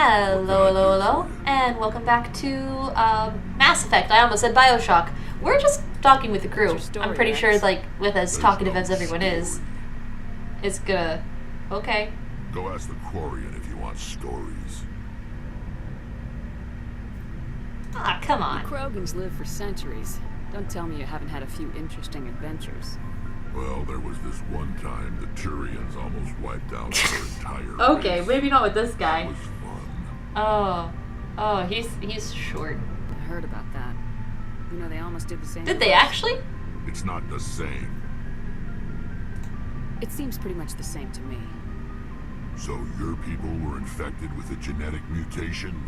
Hello, hello, hello, and welcome back to Mass Effect. I almost said Bioshock. We're just talking with the crew. I'm pretty sure, like, with as talkative as everyone is, it's gonna... Okay. Go ask the Quarian if you want stories. Ah, come on. The Krogans lived for centuries. Don't tell me you haven't had a few interesting adventures. Well, there was this one time the Turians almost wiped out their entire Okay, race. maybe not with this guy. That was fun. Oh, he's short. I heard about that. You know, they almost did the same. Did they actually? It's not the same. It seems pretty much the same to me. So your people were infected with a genetic mutation?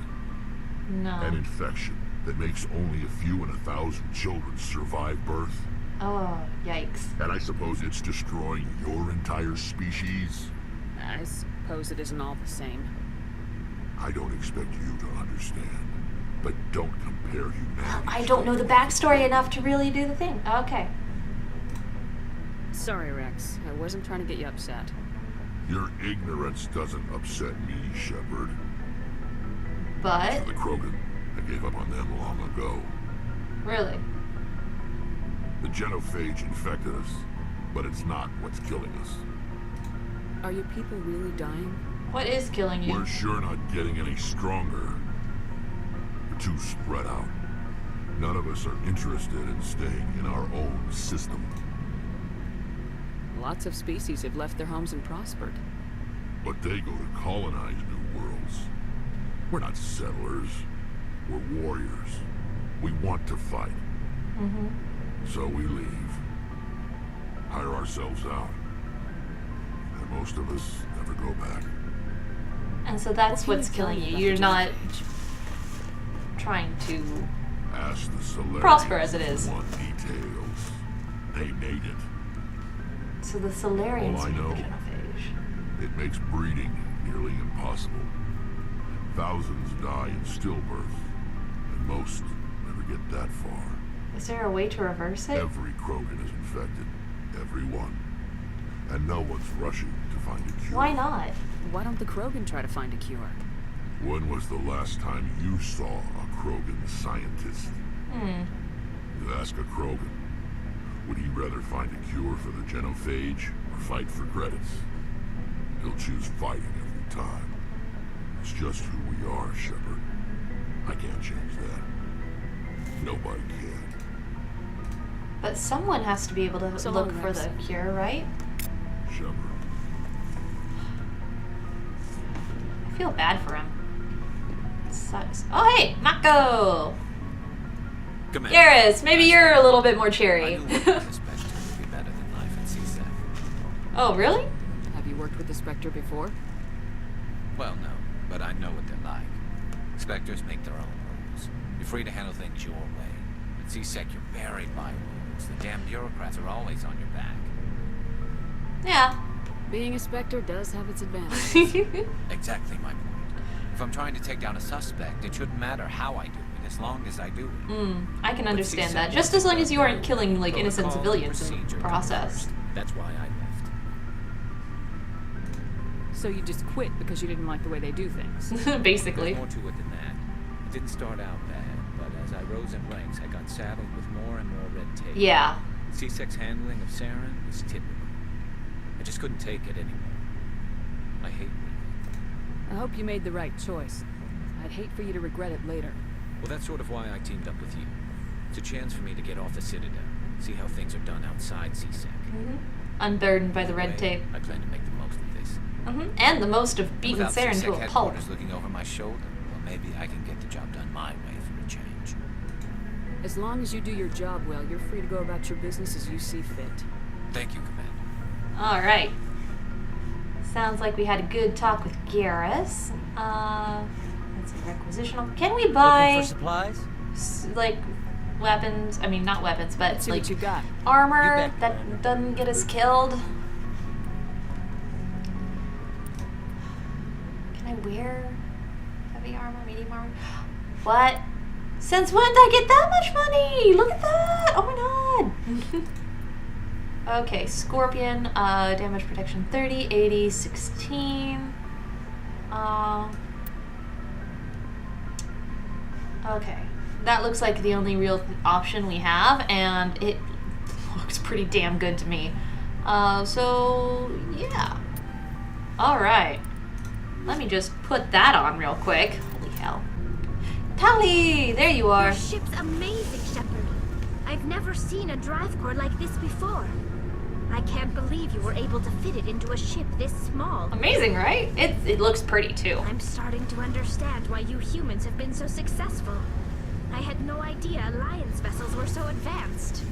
No. An infection that makes only a few in 1,000 children survive birth? Oh, yikes. And I suppose it's destroying your entire species? I suppose it isn't all the same. I don't expect you to understand, but don't compare humanity. I don't know the backstory enough to really do the thing. Okay. Sorry, Rex. I wasn't trying to get you upset. Your ignorance doesn't upset me, Shepard. But... For the Krogan, I gave up on them long ago. Really? The genophage infected us, but it's not what's killing us. Are your people really dying? What is killing you? We're sure not getting any stronger. We're too spread out. None of us are interested in staying in our own system. Lots of species have left their homes and prospered. But they go to colonize new worlds. We're not settlers. We're warriors. We want to fight. Mm-hmm. So we leave. Hire ourselves out. And most of us never go back. And so that's what's killing you. You're not trying to Ask the Solarians prosper as it is. want details. They made it. So the Solarians All I made know, the genophage. It makes breeding nearly impossible. Thousands die in stillbirth, and most never get that far. Is there a way to reverse it? Every Krogan is infected. Every one. And no one's rushing to find a cure. Why not? Why don't the Krogan try to find a cure? When was the last time you saw a Krogan scientist? You ask a Krogan, would he rather find a cure for the genophage or fight for credits? He'll choose fighting every time. It's just who we are, Shepard. I can't change that. Nobody can. But someone has to be able to So look long, for Rex. the cure, right? Shepard. I feel bad for him. It sucks. Oh, hey, Mako! Commander. Garrus, maybe you're a little bit more I cheery. knew working with the Spectre would be better than life at CSEC. Oh, really? Have you worked with the Spectre before? Well, no, but I know what they're like. Spectres make their own rules. You're free to handle things your way. At CSEC, you're buried by rules. The damn bureaucrats are always on your back. Yeah. Being a Spectre does have its advantages. Exactly my point. If I'm trying to take down a suspect, it shouldn't matter how I do it, as long as I do it. I can But understand CSEC that. Just as long as you aren't killing, like, protocol innocent and civilians in procedure the come process. first. That's why I left. So you just quit because you didn't like the way they do things. Basically. There's more to it than that. It didn't start out bad, but as I rose in ranks, I got saddled with more and more red tape. Yeah. C-Sec's handling of Saren was typical. I just couldn't take it anymore. I hate leaving. I hope you made the right choice. I'd hate for you to regret it later. Well, that's sort of why I teamed up with you. It's a chance for me to get off the Citadel, see how things are done outside C-Sec. Unburdened by the red Anyway, tape. I plan to make the most of this. And the most of beating Without Saren C-Sec to a pulp. headquarters looking over my shoulder, well, maybe I can get the job done my way for a change. As long as you do your job well, you're free to go about your business as you see fit. Thank you, Commander. Alright. Sounds like we had a good talk with Garrus. That's a requisitional. Can we Looking buy, for supplies? like, weapons? I mean, not weapons, but, Let's see like, what you got. armor You bet, that Commander. doesn't get us killed. Can I wear heavy armor, medium armor? What? Since when did I get that much money? Look at that! Oh my god! Okay, Scorpion, damage protection 30, 80, 16. Okay. That looks like the only real option we have, and it looks pretty damn good to me. So, yeah. Alright. Let me just put that on real quick. Holy hell. Tali! There you are. Your ship's amazing, Shepard. I've never seen a drive core like this before. I can't believe you were able to fit it into a ship this small. Amazing, right? It looks pretty, too. I'm starting to understand why you humans have been so successful. I had no idea Alliance vessels were so advanced.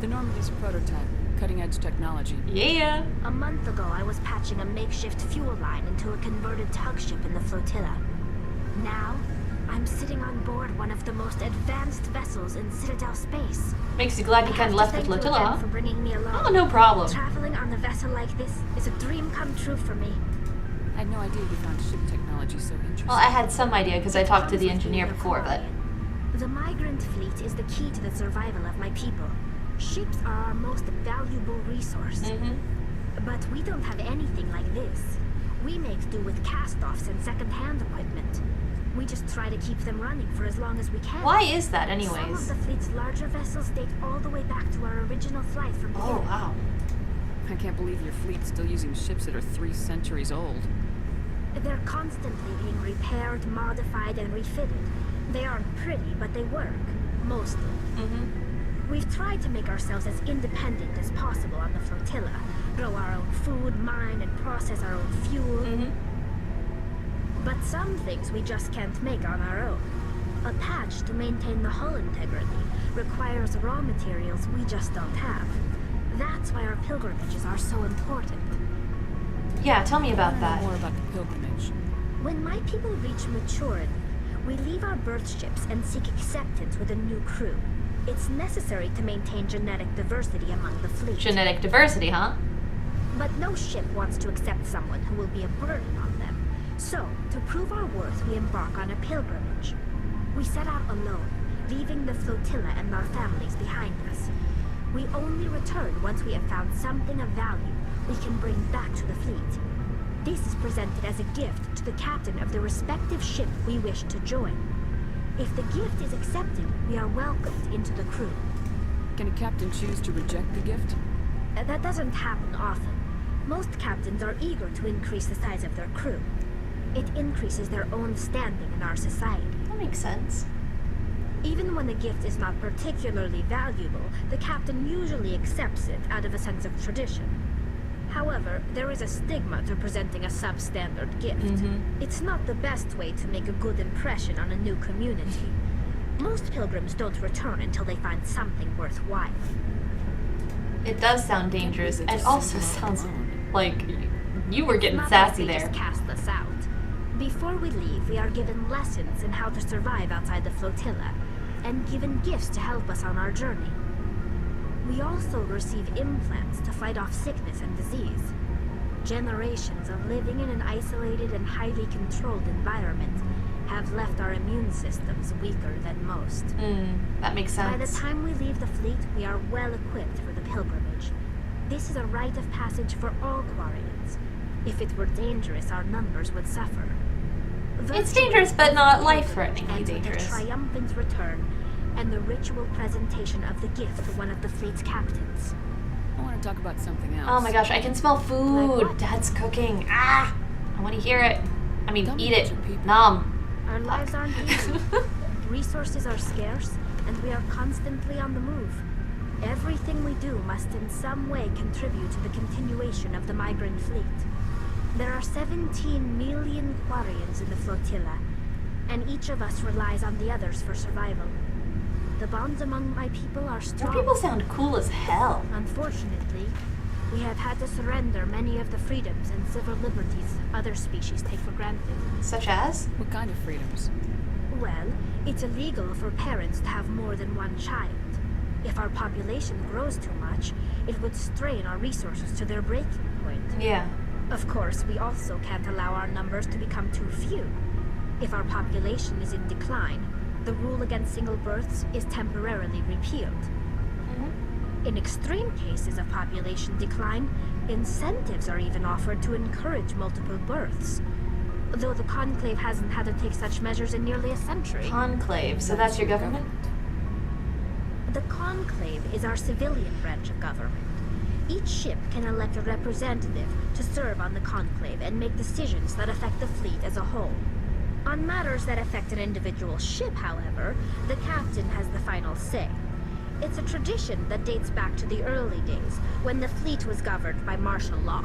The Normandy's a prototype, cutting-edge technology. Yeah. A month ago, I was patching a makeshift fuel line into a converted tug ship in the flotilla. Now, I'm sitting on board one of the most advanced vessels in Citadel space. Makes you glad you kind of left the flotilla, huh? For bringing me along. Oh, no problem. Traveling on a vessel like this is a dream come true for me. I had no idea you found ship technology so interesting. Well, I had some idea because I talked to the engineer before, but... The migrant fleet is the key to the survival of my people. Ships are our most valuable resource. But we don't have anything like this. We make do with cast-offs and second-hand equipment. We just try to keep them running for as long as we can. Why is that, Some anyways? of the fleet's larger vessels date all the way back to our original flight from Oh, here. wow. I can't believe your fleet's still using ships that are 3 centuries old. They're constantly being repaired, modified, and refitted. They aren't pretty, but they work. Mostly. We've tried to make ourselves as independent as possible on the flotilla. Grow our own food, mine, and process our own fuel. But some things we just can't make on our own. A patch to maintain the hull integrity requires raw materials we just don't have. That's why our pilgrimages are so important. Yeah, tell me about I that. know more about the pilgrimage. When my people reach maturity, we leave our birth ships and seek acceptance with a new crew. It's necessary to maintain genetic diversity among the fleet. Genetic diversity, huh? But no ship wants to accept someone who will be a burden on them. So, to prove our worth, we embark on a pilgrimage. We set out alone, leaving the flotilla and our families behind us. We only return once we have found something of value we can bring back to the fleet. This is presented as a gift to the captain of the respective ship we wish to join. If the gift is accepted, we are welcomed into the crew. Can a captain choose to reject the gift? That doesn't happen often. Most captains are eager to increase the size of their crew. It increases their own standing in our society. That makes sense. Even when the gift is not particularly valuable, the captain usually accepts it out of a sense of tradition. However, there is a stigma to presenting a substandard gift. It's not the best way to make a good impression on a new community. Most pilgrims don't return until they find something worthwhile. It does sound dangerous, and also sounds like you were getting Not sassy that they there. just cast us out. Before we leave, we are given lessons in how to survive outside the flotilla, and given gifts to help us on our journey. We also receive implants to fight off sickness and disease. Generations of living in an isolated and highly controlled environment have left our immune systems weaker than most. That makes By the sense. time we leave the fleet, we are well equipped for the pilgrimage. This is a rite of passage for all Quarians. If it were dangerous, our numbers would suffer. It's dangerous, but not life-threateningly Ends with a dangerous. triumphant return and the ritual presentation of the gift to one of the fleet's captains. I want to talk about something else. Oh my gosh, I can smell Like food. what? Dad's cooking. Ah! I want to hear it. I mean, Tell me eat about it. your people. Nom. Our lives aren't easy. Resources are scarce, and we are constantly on the move. Everything we do must in some way contribute to the continuation of the migrant fleet. There are 17 million Quarians in the flotilla, and each of us relies on the others for survival. The bonds among my people are Your strong. people sound cool as hell. Unfortunately, we have had to surrender many of the freedoms and civil liberties other species take for granted. Such as? What kind of freedoms? Well, it's illegal for parents to have more than one child. If our population grows too much, it would strain our resources to their breaking point. Yeah. Of course, we also can't allow our numbers to become too few. If our population is in decline, the rule against single births is temporarily repealed. In extreme cases of population decline, incentives are even offered to encourage multiple births. though the Conclave hasn't had to take such measures in nearly a century. Conclave, so that's your government? The Conclave is our civilian branch of government. Each ship can elect a representative to serve on the Conclave and make decisions that affect the fleet as a whole. On matters that affect an individual ship, however, the captain has the final say. It's a tradition that dates back to the early days, when the fleet was governed by martial law.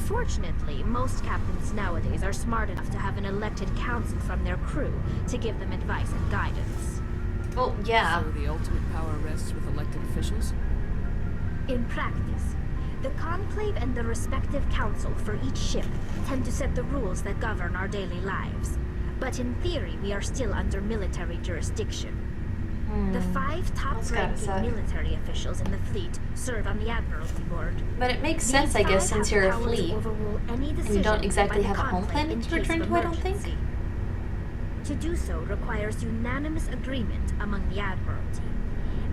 Fortunately, most captains nowadays are smart enough to have an elected council from their crew to give them advice and guidance. Well, yeah. So the ultimate power rests with elected officials? In practice, the Conclave and the respective council for each ship tend to set the rules that govern our daily lives. But in theory, we are still under military jurisdiction. The 5 top-ranking military officials in the fleet serve on the Admiralty Board. But it makes sense, I guess, since you're a fleet. And you don't exactly have a home planet to return to, I don't think. To do so requires unanimous agreement among the Admiralty.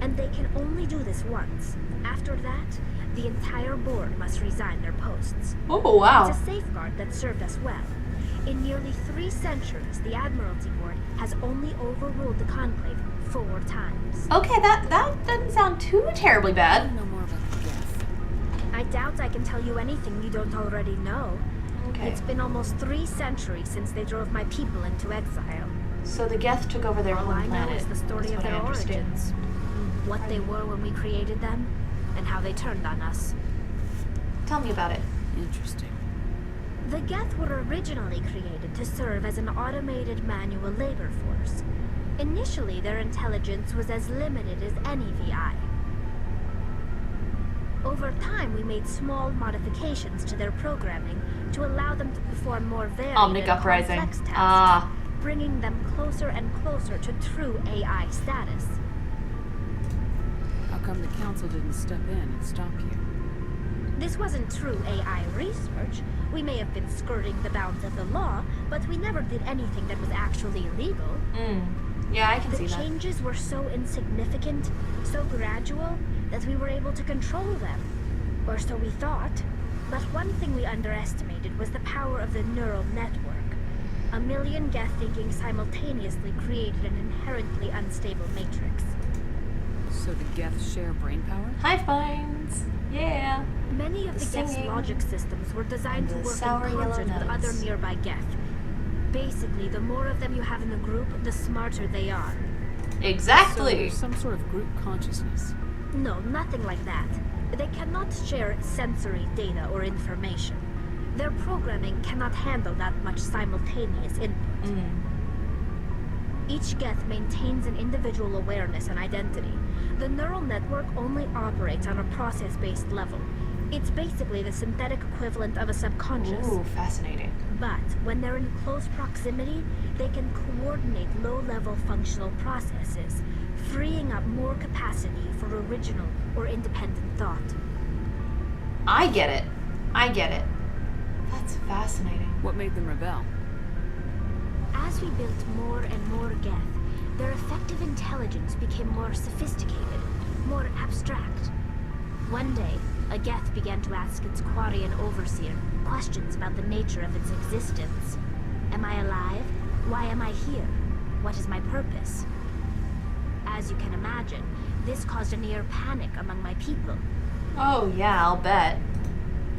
And they can only do this once. After that, the entire board must resign their posts. Oh, wow. It's a safeguard that served us well. In nearly 3 centuries, the Admiralty Board has only overruled the Conclave 4 times. Okay, that doesn't sound too terribly I bad. know more about the Geth. I doubt I can tell you anything you don't already know. Okay. It's been almost 3 centuries since they drove my people into exile. So the Geth took over their All home I know planet. is the story That's of what I their understand. origins. What they were when we created them, and how they turned on us. Tell me about it. Interesting. The Geth were originally created to serve as an automated manual labor force. Initially, their intelligence was as limited as any VI. Over time, we made small modifications to their programming to allow them to perform more varied Omnic and Uprising. complex tasks, Ah. bringing them closer and closer to true AI status. How come the council didn't step in and stop you? This wasn't true AI research. We may have been skirting the bounds of the law, but we never did anything that was actually illegal. Yeah, I can The see that. changes were so insignificant, so gradual, that we were able to control them. Or so we thought. But one thing we underestimated was the power of the neural network. A million Geth thinking simultaneously created an inherently unstable matrix. So the Geth share brain power? Hive minds. Yeah. Many of the Geth's singing, logic systems were designed to and the work sour in yellow concert with other nuts. nearby Geth. Basically, the more of them you have in the group, the smarter they are. So Exactly. there's some sort of group consciousness. No, nothing like that. They cannot share sensory data or information. Their programming cannot handle that much simultaneous input. Each Geth maintains an individual awareness and identity. The neural network only operates on a process-based level. It's basically the synthetic equivalent of a subconscious. Ooh, fascinating. But when they're in close proximity, they can coordinate low-level functional processes, freeing up more capacity for original or independent thought. I get it. I get it. That's fascinating. What made them rebel? As we built more and more Geth, their effective intelligence became more sophisticated, more abstract. One day, a Geth began to ask its Quarian overseer questions about the nature of its existence. Am I alive? Why am I here? What is my purpose? As you can imagine, this caused a near panic among my people. Oh, yeah, I'll bet.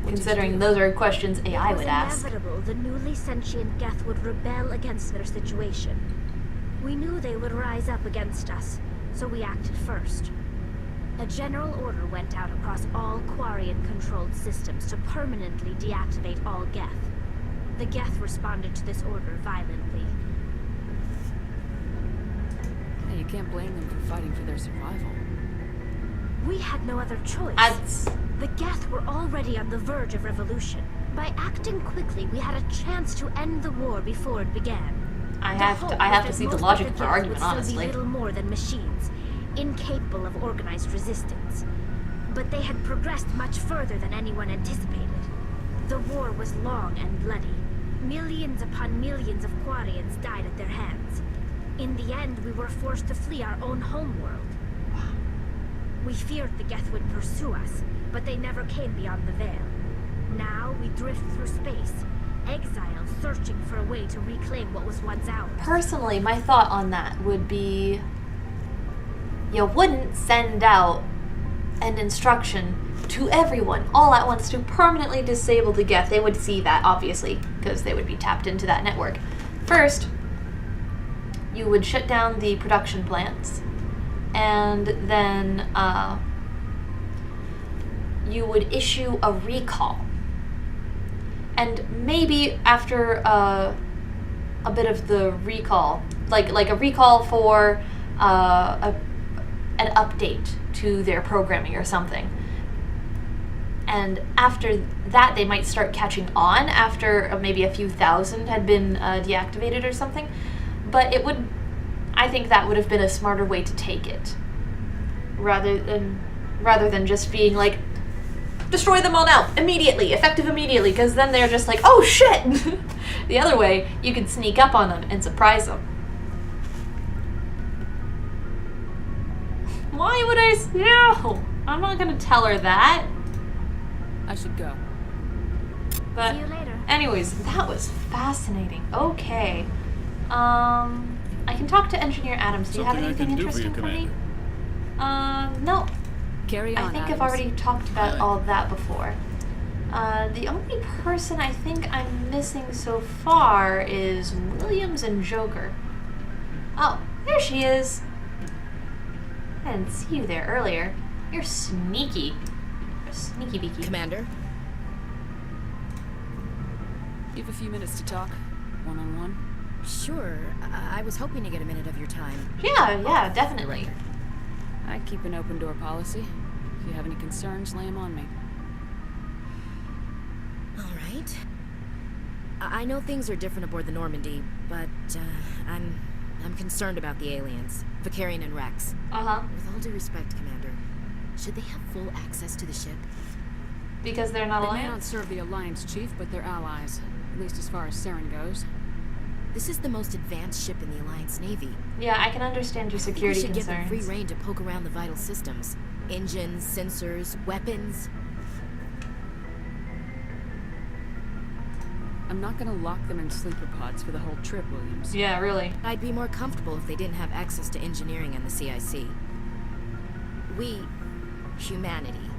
Considering those are questions AI would ask. It was inevitable the newly sentient Geth would rebel against their situation. We knew they would rise up against us, so we acted first. A general order went out across all Quarian-controlled systems to permanently deactivate all Geth. The Geth responded to this order violently. Hey, you can't blame them for fighting for their survival. We had no other choice. That's... The Geth were already on the verge of revolution. By acting quickly, we had a chance to end the war before it began. I The have hope to was see that the most logic of of the Geth argument, would still honestly. be little more than machines, incapable of organized resistance. But they had progressed much further than anyone anticipated. The war was long and bloody. Millions upon millions of Quarians died at their hands. In the end, we were forced to flee our own homeworld. We feared the Geth would pursue us, but they never came beyond the veil. Now we drift through space, exile searching for a way to reclaim what was once ours. Personally, my thought on that would be you wouldn't send out an instruction to everyone all at once to permanently disable the Geth. They would see that, obviously, because they would be tapped into that network. First, you would shut down the production plants, and then you would issue a recall. And maybe after a bit of the recall, like a recall for an update to their programming or something. And after that, they might start catching on after maybe a few thousand had been deactivated or something. But I think that would have been a smarter way to take it, rather than just being like, destroy them all now, immediately, effective immediately, because then they're just like, oh shit! The other way, you could sneak up on them and surprise them. Why would I? No! I'm not gonna tell her that. I should go. But See you later. anyways, that was fascinating. Okay. I can talk to Engineer Adams. Do you have Something I anything can do for you, interesting for me? Commander. No. Carry on, I think I've Adams. already talked about Hi. all of that before. The only person I think I'm missing so far is Williams and Joker. Oh, there she is. I didn't see you there earlier. You're sneaky. You're sneaky beaky. Commander? You have a few minutes to talk, one-on-one. Sure. I was hoping to get a minute of your time. Yeah, definitely. I keep an open door policy. If you have any concerns, lay them on me. All right. I know things are different aboard the Normandy, but I'm concerned about the aliens, Vicarian and Rex. Uh-huh. With all due respect, Commander, should they have full access to the ship? Because they're not They may not alliance? serve the Alliance, Chief, but they're allies. At least as far as Saren goes. This is the most advanced ship in the Alliance Navy. Yeah, I can understand your I think security we should concerns. give them free rein to poke around the vital systems. Engines, sensors, weapons. I'm not gonna lock them in sleeper pods for the whole trip, Williams. Yeah, really. I'd be more comfortable if they didn't have access to engineering and the CIC. We, humanity,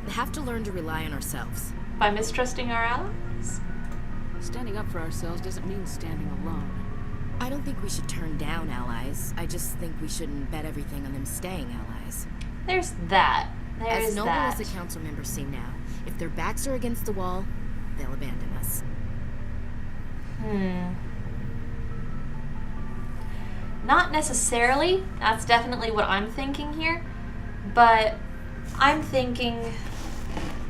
have to learn to rely on ourselves. By mistrusting our allies? Standing up for ourselves doesn't mean standing alone. I don't think we should turn down allies. I just think we shouldn't bet everything on them staying allies. There's that. There's As noble that. as the council members seem now, if their backs are against the wall, they'll abandon us. Not necessarily. That's definitely what I'm thinking here. But I'm thinking,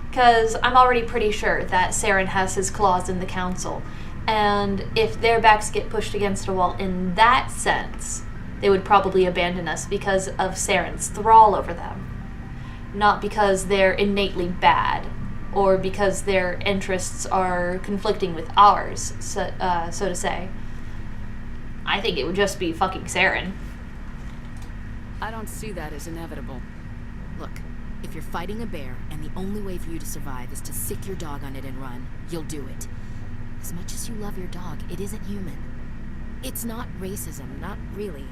because I'm already pretty sure that Saren has his claws in the council. And if their backs get pushed against a wall in that sense, they would probably abandon us because of Saren's thrall over them. Not because they're innately bad, or because their interests are conflicting with ours, so to say. I think it would just be fucking Saren. I don't see that as inevitable. Look, if you're fighting a bear and the only way for you to survive is to sick your dog on it and run, you'll do it. As much as you love your dog, it isn't human. It's not racism, not really.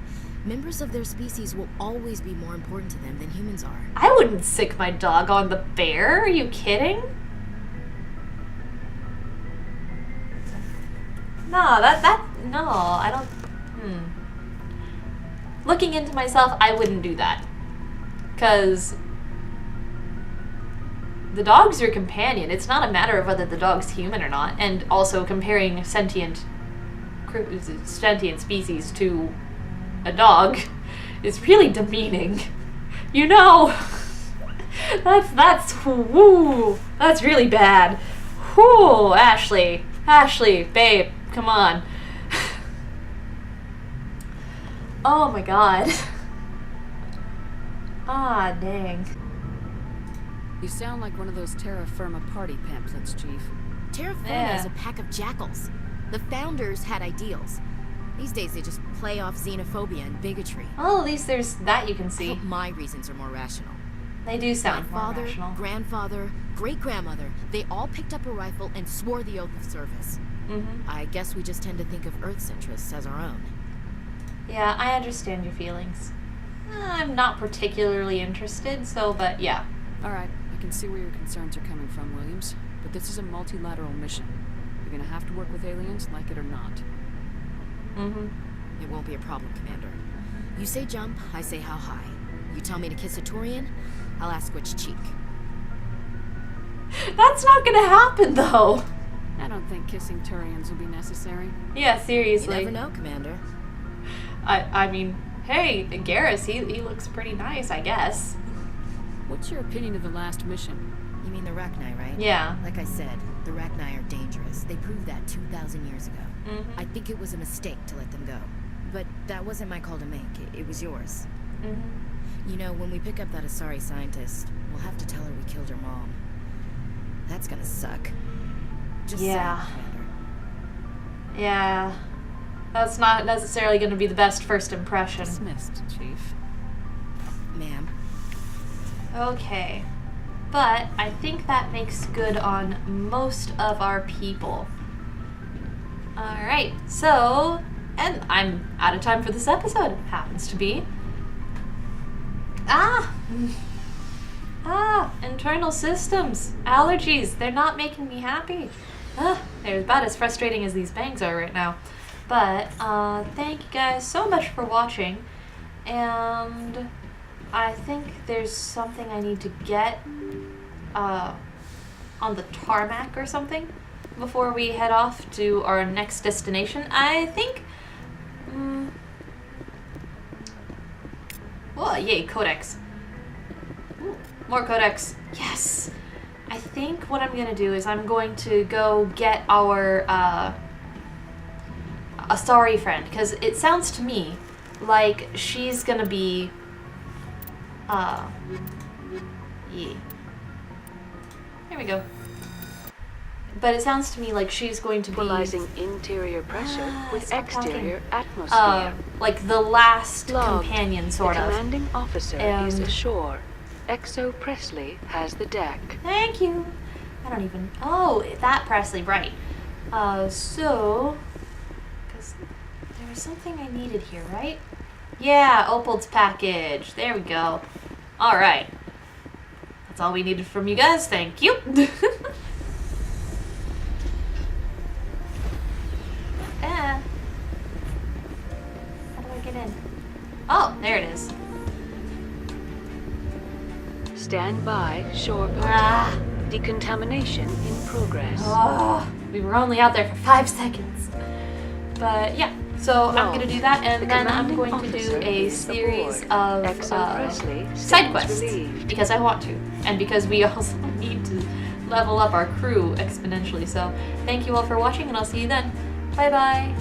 Members of their species will always be more important to them than humans are. I wouldn't sick my dog on the bear. Are you kidding? No, no, I don't. Looking into myself, I wouldn't do that. Because the dog's your companion. It's not a matter of whether the dog's human or not. And also comparing sentient species to a dog is really demeaning. You know, that's really bad. Whoo, Ashley, babe, come on. Oh my god. Ah, dang. You sound like one of those terra firma party pamphlets, Chief. Terra Firma Yeah. is a pack of jackals. The founders had ideals. These days they just play off xenophobia and bigotry. Well, at least there's that you can I see. hope my reasons are more rational. They do My sound more father, rational. grandfather, great-grandmother, they all picked up a rifle and swore the oath of service. I guess we just tend to think of Earth's interests as our own. Yeah, I understand your feelings. I'm not particularly interested, but yeah. Alright, I can see where your concerns are coming from, Williams. But this is a multilateral mission. You're gonna have to work with aliens, like it or not. It won't be a problem, Commander. You say jump, I say how high. You tell me to kiss a Turian, I'll ask which cheek. That's not gonna happen, though. I don't think kissing Turians will be necessary. Yeah, You seriously. never know, Commander. I mean, hey, Garrus, he looks pretty nice, I guess. What's your opinion of the last mission? You mean the Rachni, right? Yeah. Like I said, the Rachni are dangerous. They proved that 2,000 years ago. I think it was a mistake to let them go. But that wasn't my call to make. It was yours. You know, when we pick up that Asari scientist, we'll have to tell her we killed her mom. That's gonna suck. Just Yeah. saying, Commander. Yeah. That's not necessarily gonna be the best first impression. Dismissed, Chief. Ma'am. Okay. But I think that makes good on most of our people. Alright, so, and I'm out of time for this episode. Happens to be. Internal systems. Allergies. They're not making me happy. They're about as frustrating as these bangs are right now. But, thank you guys so much for watching. And I think there's something I need to get on the tarmac or something before we head off to our next destination. I think... Oh, yay, codex. Ooh, more codex. Yes! I think what I'm gonna do is I'm going to go get our Asari friend, because it sounds to me like she's gonna be yeah. There we go. But it sounds to me like she's going to be Equalizing interior pressure with stop exterior atmosphere. like the last Logged. companion, The sort of. commanding officer is And- ashore. Exo Presley has the deck. Thank you. I don't even. Oh, that Presley, right? So, because there was something I needed here, right? Yeah, Opal's package. There we go. All right. That's all we needed from you guys. Thank you. How do I get in? Oh, there it is. Stand by, shore party. Ah. Decontamination in progress. Oh, we were only out there for 5 seconds. But yeah, so I'm going to do that, and The then I'm commanding going to do officer a is series aboard. of Exo Presley side stands quests. relieved. Because I want to, and because we also need to level up our crew exponentially. So thank you all for watching, and I'll see you then. Bye bye.